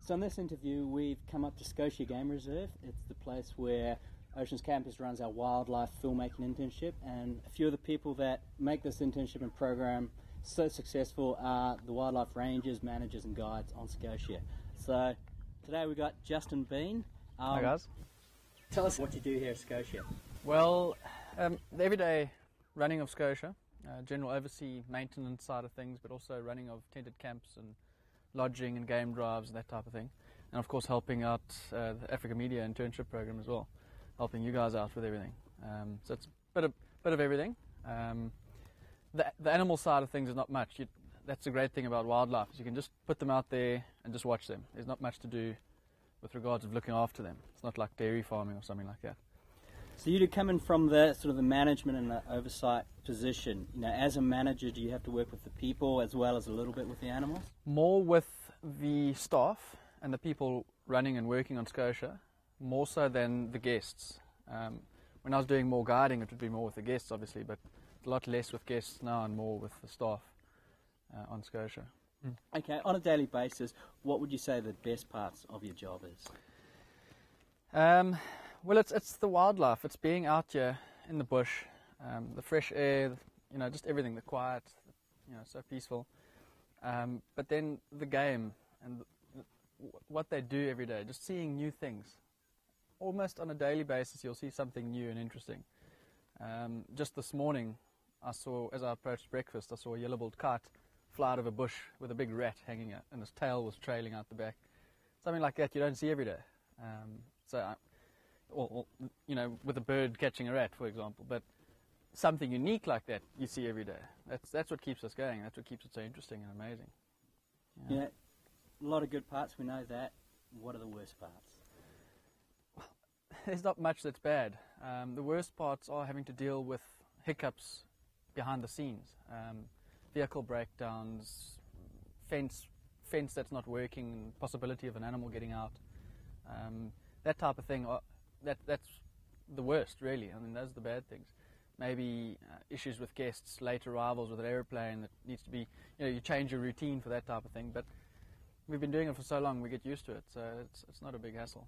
So in this interview, we've come up to Schotia Game Reserve. It's the place where Oceans Campus runs our wildlife filmmaking internship, and a few of the people that make this internship and program so successful are the wildlife rangers, managers and guides on Schotia. So today we've got Justin Bean. Hi guys. Tell us what you do here at Schotia. Well, the everyday running of Schotia, general oversee maintenance side of things, but also running of tented camps and lodging and game drives and that type of thing. And of course helping out the Africa Media internship program as well, helping you guys out with everything. So it's a bit of everything. The animal side of things is not much. That's the great thing about wildlife, is you can just put them out there and just watch them. There's not much to do with regards of looking after them. It's not like dairy farming or something like that. So you come in from the sort of the management and the oversight position. You know, as a manager, do you have to work with the people as well as a little bit with the animals? More with the staff and the people running and working on Schotia, more so than the guests. When I was doing more guiding, it would be more with the guests, obviously, but a lot less with guests now and more with the staff on Schotia. Okay, on a daily basis, what would you say the best parts of your job is? Well, it's the wildlife. It's being out here in the bush, the fresh air, just everything, the quiet, so peaceful. But then the game and what they do every day, just seeing new things. Almost on a daily basis, you'll see something new and interesting. Just this morning, as I approached breakfast, I saw a yellow-billed kite fly out of a bush with a big rat hanging out, and his tail was trailing out the back. Something like that you don't see every day. With a bird catching a rat, for example. But something unique like that you see every day. That's what keeps us going. That's what keeps it so interesting and amazing. Yeah, a lot of good parts. We know that. What are the worst parts? Well, there's not much that's bad. The worst parts are having to deal with hiccups behind the scenes. Vehicle breakdowns, fence that's not working, possibility of an animal getting out. That type of thing, that's the worst, really. I mean, those are the bad things. Maybe issues with guests, late arrivals with an aeroplane that needs to be, you change your routine for that type of thing. But we've been doing it for so long, we get used to it, so it's not a big hassle.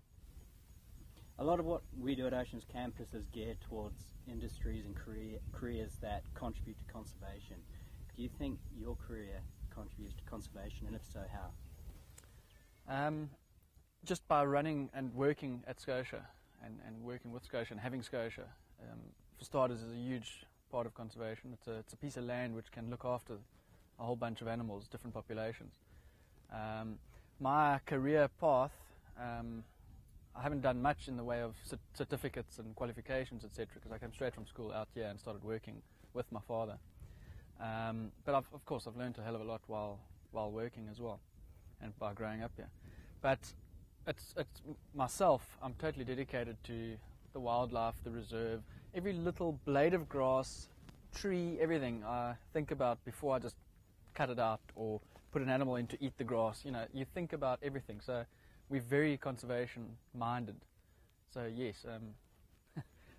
A lot of what we do at Oceans Campus is geared towards industries and careers that contribute to conservation. Do you think your career contributes to conservation, and if so, how? Just by running and working at Schotia and working with Schotia and having Schotia, for starters, is a huge part of conservation. It's a piece of land which can look after a whole bunch of animals, different populations. My career path, I haven't done much in the way of certificates and qualifications, etc., because I came straight from school out here and started working with my father. But of course I've learned a hell of a lot while working as well, and by growing up here. But it's myself, I'm totally dedicated to the wildlife, the reserve, every little blade of grass, tree, everything I think about before I just cut it out or put an animal in to eat the grass. You think about everything. So we're very conservation minded. So yes,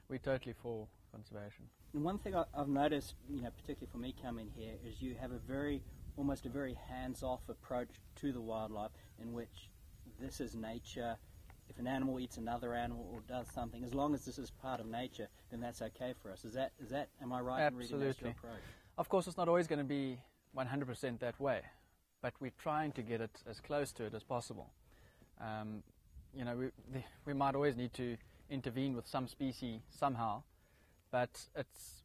we're totally for conservation. And one thing I've noticed, particularly for me coming here, is you have almost a very hands-off approach to the wildlife, in which this is nature. If an animal eats another animal or does something, as long as this is part of nature, then that's okay for us. Is that? Am I right in reading that your approach? Of course, it's not always going to be 100% that way, but we're trying to get it as close to it as possible. We might always need to intervene with some species somehow, but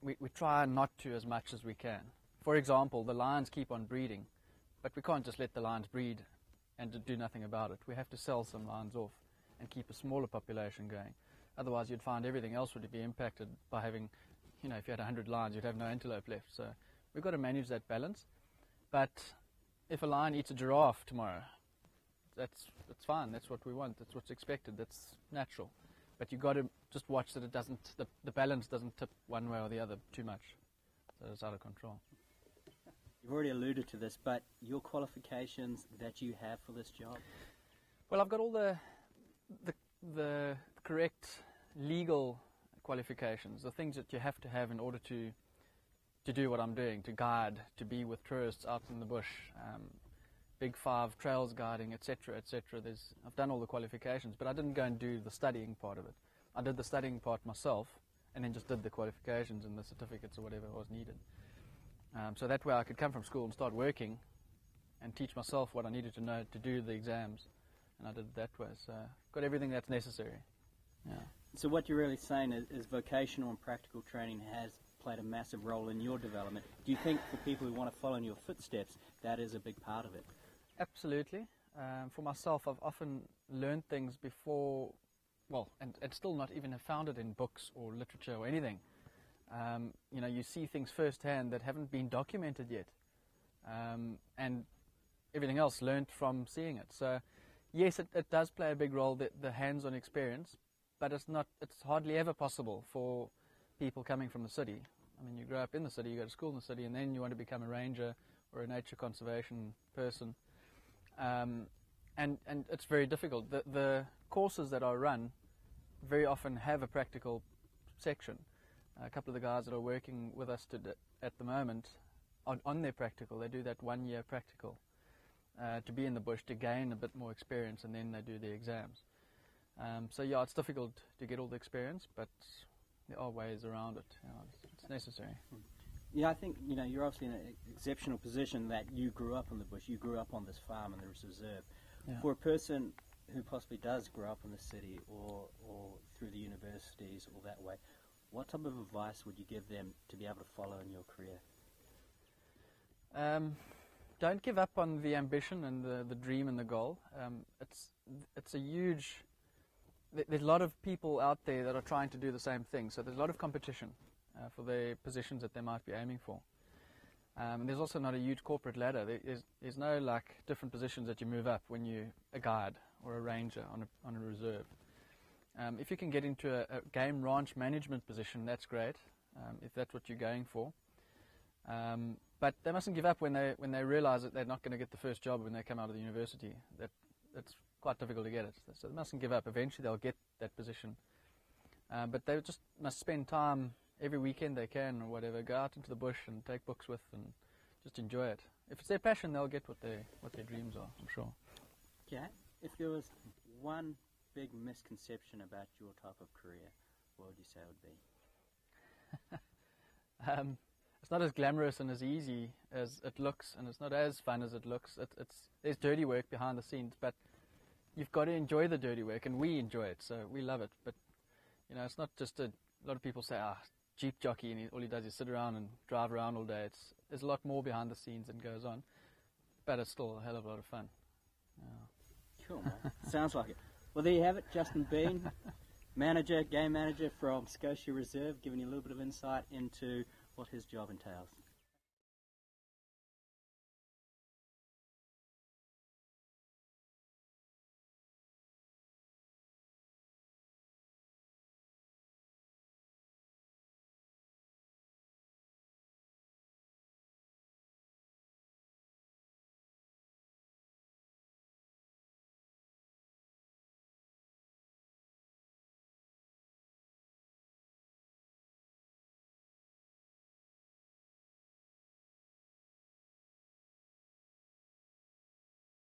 we try not to as much as we can. For example, the lions keep on breeding, but we can't just let the lions breed and do nothing about it. We have to sell some lions off and keep a smaller population going. Otherwise, you'd find everything else would be impacted by having, if you had 100 lions, you'd have no antelope left. So we've got to manage that balance. But if a lion eats a giraffe tomorrow, that's fine. That's what we want. That's what's expected. That's natural. But you've got to just watch that the balance doesn't tip one way or the other too much. So it's out of control. You've already alluded to this, but your qualifications that you have for this job? Well, I've got all the correct legal qualifications, the things that you have to have in order to do what I'm doing, to guide, to be with tourists out in the bush, Big 5, trails guiding, etc., etc. I've done all the qualifications, but I didn't go and do the studying part of it. I did the studying part myself, and then just did the qualifications and the certificates or whatever was needed. So that way I could come from school and start working and teach myself what I needed to know to do the exams, and I did it that way. So got everything that's necessary. Yeah. So what you're really saying is vocational and practical training has played a massive role in your development. Do you think for people who want to follow in your footsteps, that is a big part of it? Absolutely. For myself, I've often learned things before, well, and still not even have found it in books or literature or anything. You know, you see things firsthand that haven't been documented yet, and everything else learned from seeing it. So, yes, it does play a big role, the hands-on experience, but it's hardly ever possible for people coming from the city. I mean, you grow up in the city, you go to school in the city, and then you want to become a ranger or a nature conservation person. And it's very difficult. The courses that are run very often have a practical section. A couple of the guys that are working with us at the moment, on their practical, they do that 1 year practical to be in the bush, to gain a bit more experience, and then they do the exams. So yeah, it's difficult to get all the experience, but there are ways around it. You know, it's necessary. Yeah, I think, you know, you're obviously in an exceptional position that you grew up in the bush, you grew up on this farm in the reserve. Yeah. For a person who possibly does grow up in the city or through the universities or that way, what type of advice would you give them to be able to follow in your career? Don't give up on the ambition and the dream and the goal. It's a huge... There's a lot of people out there that are trying to do the same thing, so there's a lot of competition for the positions that they might be aiming for. And there's also not a huge corporate ladder. There's no like different positions that you move up when you're a guide or a ranger on a reserve. If you can get into a game ranch management position, that's great, if that's what you're going for. But they mustn't give up when they realize that they're not going to get the first job when they come out of the university. That's quite difficult to get it. So they mustn't give up. Eventually they'll get that position. But they just must spend time every weekend they can or whatever, go out into the bush and take books with and just enjoy it. If it's their passion, they'll get what their dreams are, I'm sure. Jack, if there was one big misconception about your type of career, what would you say it would be? It's not as glamorous and as easy as it looks, and it's not as fun as it looks. There's dirty work behind the scenes, but you've got to enjoy the dirty work, and we enjoy it, so we love it. But, you know, it's not just a lot of people say, Jeep jockey, and all he does is sit around and drive around all day. There's a lot more behind the scenes that goes on, but it's still a hell of a lot of fun. Yeah. Cool, man. Sounds like it. Well, there you have it, Justin Bean, game manager from Schotia Reserve, giving you a little bit of insight into what his job entails.